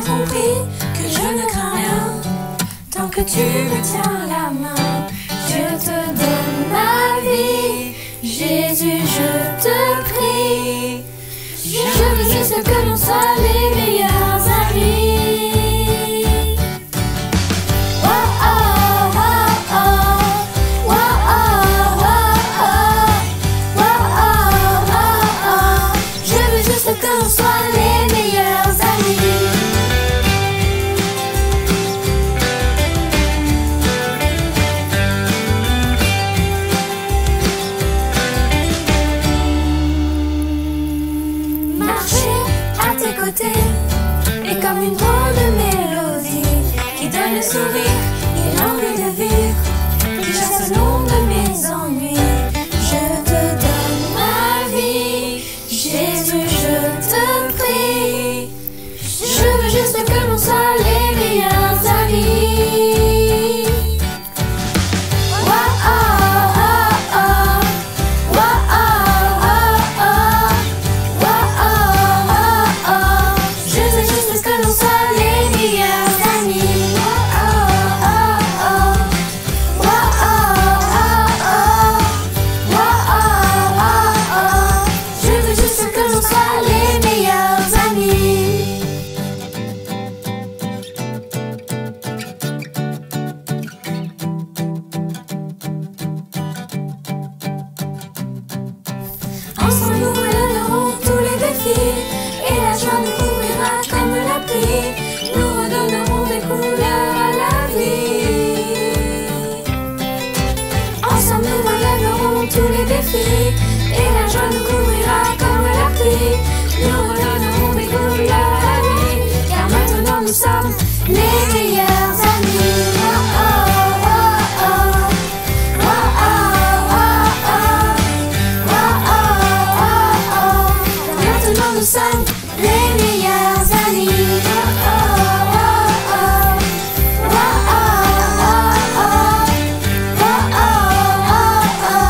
compris que je ne crains rien tant que tu me tiens la main. Je te donne ma vie, Jésus, je te prie. Je veux juste que l'on soit les meilleurs amis. Oh oh oh oh, oh oh oh oh, oh oh oh oh. Je veux juste que l'on soit les meilleurs amis. Et comme une drôle de mélodie qui donne le sourire et l'envie de vivre, qui chasse l'ombre de mes ennuis. Je te donne ma vie, Jésus, je te prie. Je veux juste que l'on soit les meilleurs amis. Oh oh oh oh, oh oh oh oh, oh oh oh. Je veux juste que l'on soit les meilleurs amis. Oh oh oh oh, oh oh oh oh, oh oh oh. Je veux juste que l'on soit les meilleurs amis. Ensemble nous relèverons tous les défis et la joie nous couvrira comme la pluie. Nous redonnerons des couleurs à la vie. Ensemble nous relèverons tous les défis et la joie nous couvrira comme la pluie. Nous redonnerons des couleurs à la vie, car maintenant nous sommes les meilleurs amis. Oh oh oh oh, oh oh oh oh, oh oh oh oh. Car maintenant nous sommes les meilleurs amis. Oh oh oh oh, oh oh oh oh, oh oh oh.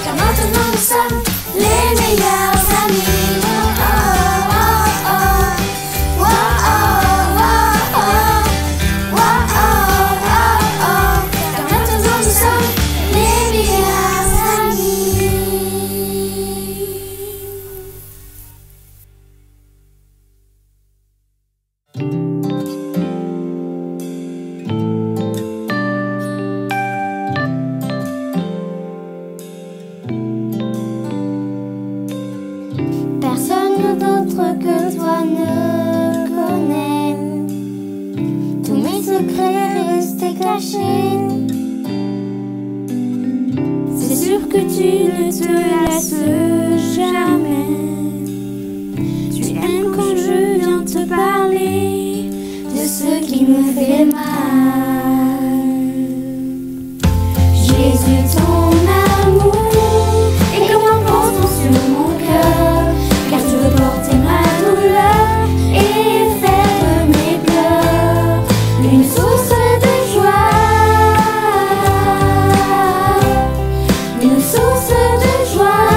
Car maintenant nous sommes les meilleurs amis. Oh oh oh oh, oh oh oh oh, oh oh oh. Car maintenant nous sommes les meilleurs amis. Personne d'autre que toi ne connaît tous mes secrets restés cachés. C'est sûr que tu ne te lasses jamais. Tu aimes quand je viens te parler de ce qui me fait mal. Jésus, ton amour est comme un pansement sur mon cœur, car tu veux porter ma douleur et faire de mes pleurs une source de joie, une source de joie.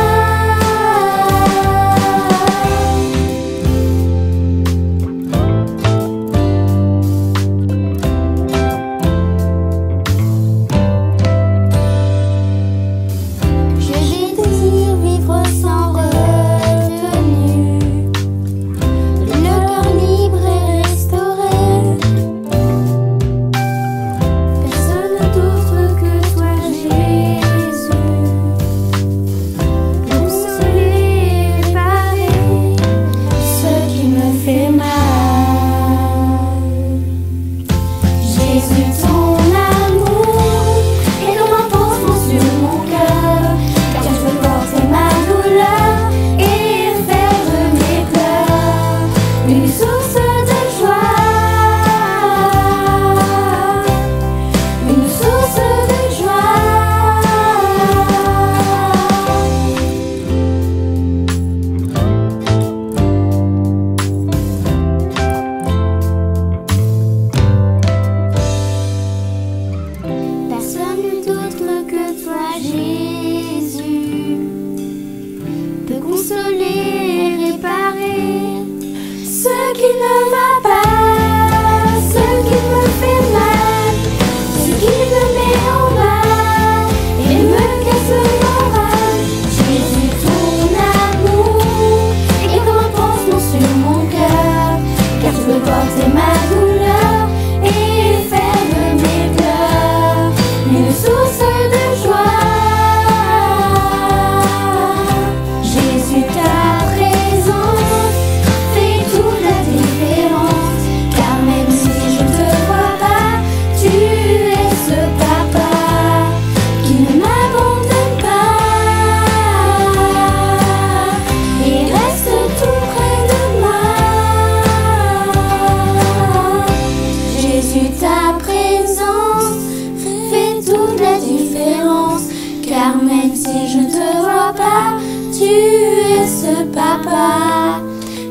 même si je ne te vois pas, tu es ce papa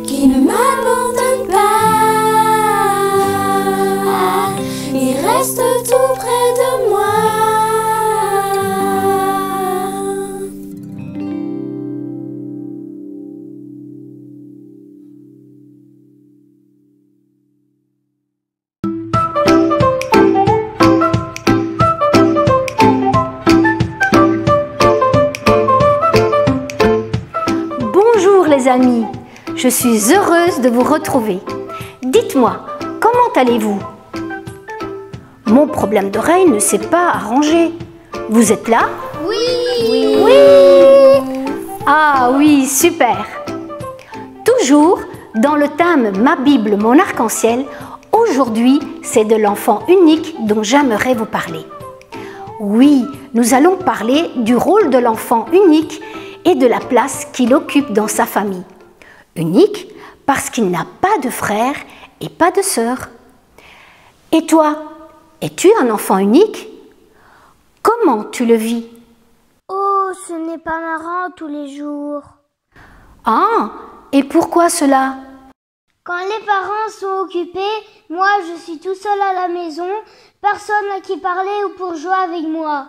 qui ne m'abandonne pas. Il reste tout près de moi. Les amis, je suis heureuse de vous retrouver. Dites-moi, comment allez-vous? Mon problème d'oreille ne s'est pas arrangé. Vous êtes là? Oui. Ah oui, super. Toujours dans le thème Ma Bible, mon arc-en-ciel, aujourd'hui, c'est de l'enfant unique dont j'aimerais vous parler. Oui, nous allons parler du rôle de l'enfant unique et de la place qu'il occupe dans sa famille. Unique parce qu'il n'a pas de frères et pas de sœurs. Et toi, es-tu un enfant unique? Comment tu le vis? Oh, ce n'est pas marrant tous les jours. Ah, et pourquoi cela? Quand les parents sont occupés, moi je suis tout seul à la maison, personne à qui parler ou pour jouer avec moi.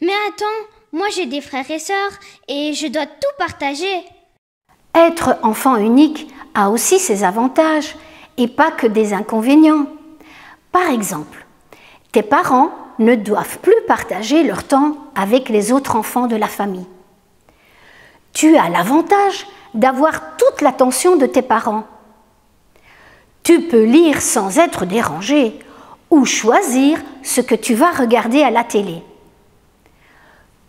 Mais attends, moi j'ai des frères et sœurs et je dois tout partager. Être enfant unique a aussi ses avantages et pas que des inconvénients. Par exemple, tes parents ne doivent plus partager leur temps avec les autres enfants de la famille. Tu as l'avantage d'avoir toute l'attention de tes parents. Tu peux lire sans être dérangé ou choisir ce que tu vas regarder à la télé.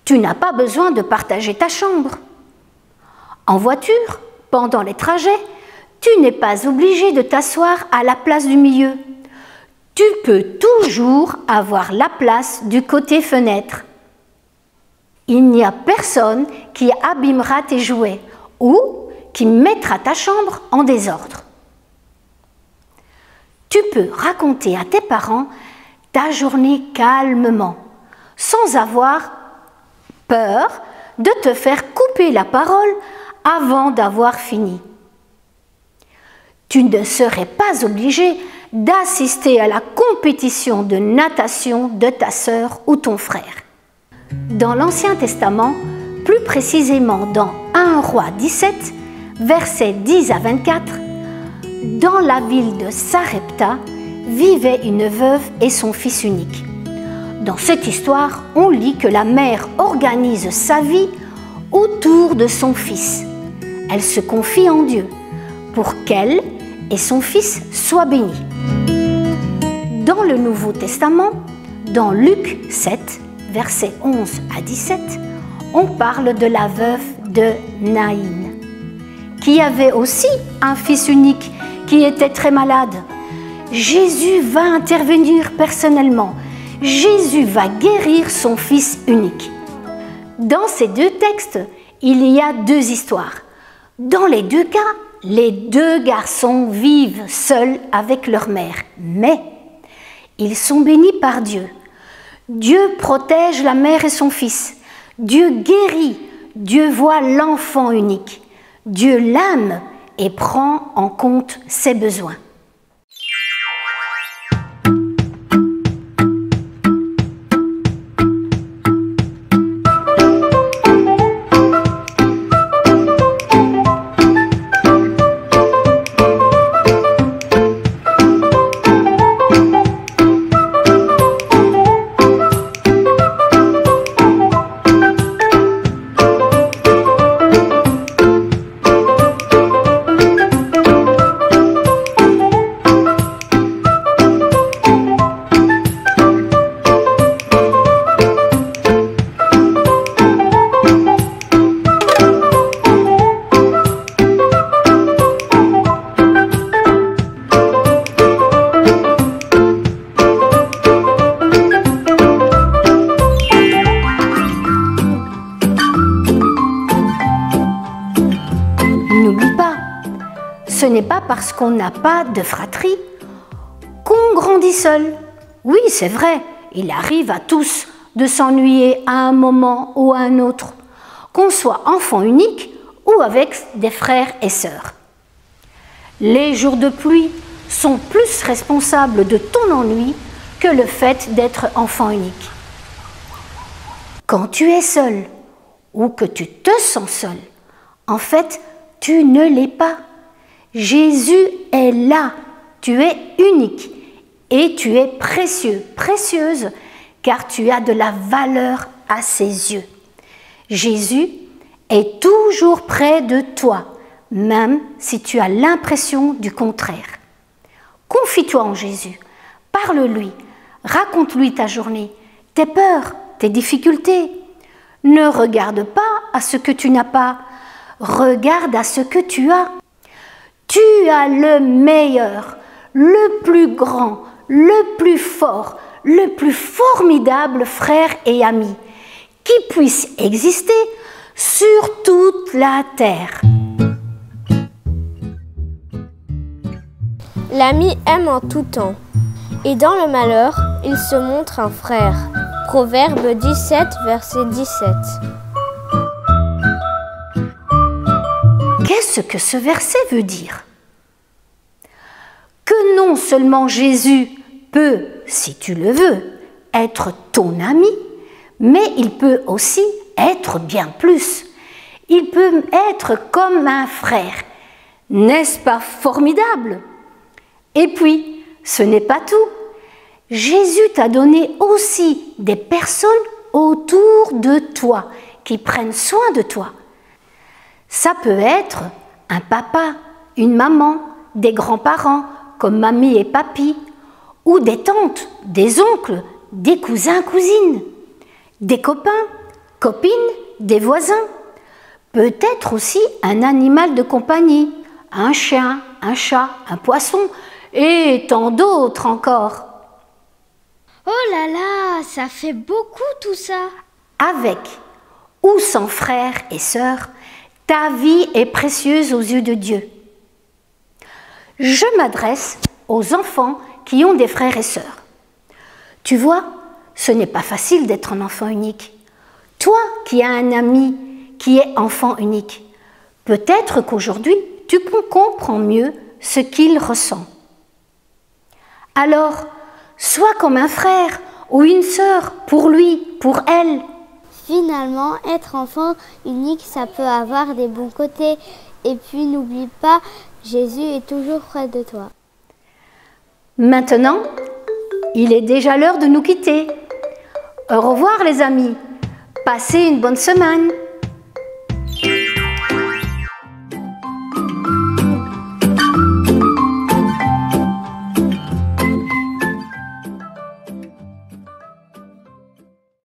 Tu n'as pas besoin de partager ta chambre. En voiture, pendant les trajets, tu n'es pas obligé de t'asseoir à la place du milieu. Tu peux toujours avoir la place du côté fenêtre. Il n'y a personne qui abîmera tes jouets ou qui mettra ta chambre en désordre. Tu peux raconter à tes parents ta journée calmement, sans avoir peur de te faire couper la parole avant d'avoir fini. Tu ne serais pas obligé d'assister à la compétition de natation de ta sœur ou ton frère. Dans l'Ancien Testament, plus précisément dans 1 Roi 17, versets 10 à 24, dans la ville de Sarepta vivait une veuve et son fils unique. Dans cette histoire, on lit que la mère organise sa vie autour de son fils. Elle se confie en Dieu pour qu'elle et son fils soient bénis. Dans le Nouveau Testament, dans Luc 7, versets 11 à 17, on parle de la veuve de Naïn, qui avait aussi un fils unique qui était très malade. Jésus va intervenir personnellement. Jésus va guérir son fils unique. Dans ces deux textes, il y a deux histoires. Dans les deux cas, les deux garçons vivent seuls avec leur mère, mais ils sont bénis par Dieu. Dieu protège la mère et son fils. Dieu guérit. Dieu voit l'enfant unique. Dieu l'aime et prend en compte ses besoins. Ce n'est pas parce qu'on n'a pas de fratrie qu'on grandit seul. Oui, c'est vrai, il arrive à tous de s'ennuyer à un moment ou à un autre, qu'on soit enfant unique ou avec des frères et sœurs. Les jours de pluie sont plus responsables de ton ennui que le fait d'être enfant unique. Quand tu es seul ou que tu te sens seul, en fait, tu ne l'es pas. Jésus est là, tu es unique et tu es précieux, précieuse, car tu as de la valeur à ses yeux. Jésus est toujours près de toi, même si tu as l'impression du contraire. Confie-toi en Jésus, parle-lui, raconte-lui ta journée, tes peurs, tes difficultés. Ne regarde pas à ce que tu n'as pas, regarde à ce que tu as. Tu as le meilleur, le plus grand, le plus fort, le plus formidable frère et ami qui puisse exister sur toute la terre. L'ami aime en tout temps, et dans le malheur, il se montre un frère. Proverbe 17, verset 17. Qu'est-ce que ce verset veut dire? Que non seulement Jésus peut, si tu le veux, être ton ami, mais il peut aussi être bien plus. Il peut être comme un frère. N'est-ce pas formidable? Et puis, ce n'est pas tout. Jésus t'a donné aussi des personnes autour de toi qui prennent soin de toi. Ça peut être un papa, une maman, des grands-parents comme mamie et papy, ou des tantes, des oncles, des cousins, cousines, des copains, copines, des voisins. Peut-être aussi un animal de compagnie, un chien, un chat, un poisson, et tant d'autres encore. Oh là là, ça fait beaucoup tout ça. Avec ou sans frères et sœurs, ta vie est précieuse aux yeux de Dieu. Je m'adresse aux enfants qui ont des frères et sœurs. Tu vois, ce n'est pas facile d'être un enfant unique. Toi qui as un ami qui est enfant unique, peut-être qu'aujourd'hui, tu comprends mieux ce qu'il ressent. Alors, sois comme un frère ou une sœur pour lui, pour elle. Finalement, être enfant unique, ça peut avoir des bons côtés. Et puis, n'oublie pas, Jésus est toujours près de toi. Maintenant, il est déjà l'heure de nous quitter. Au revoir les amis. Passez une bonne semaine.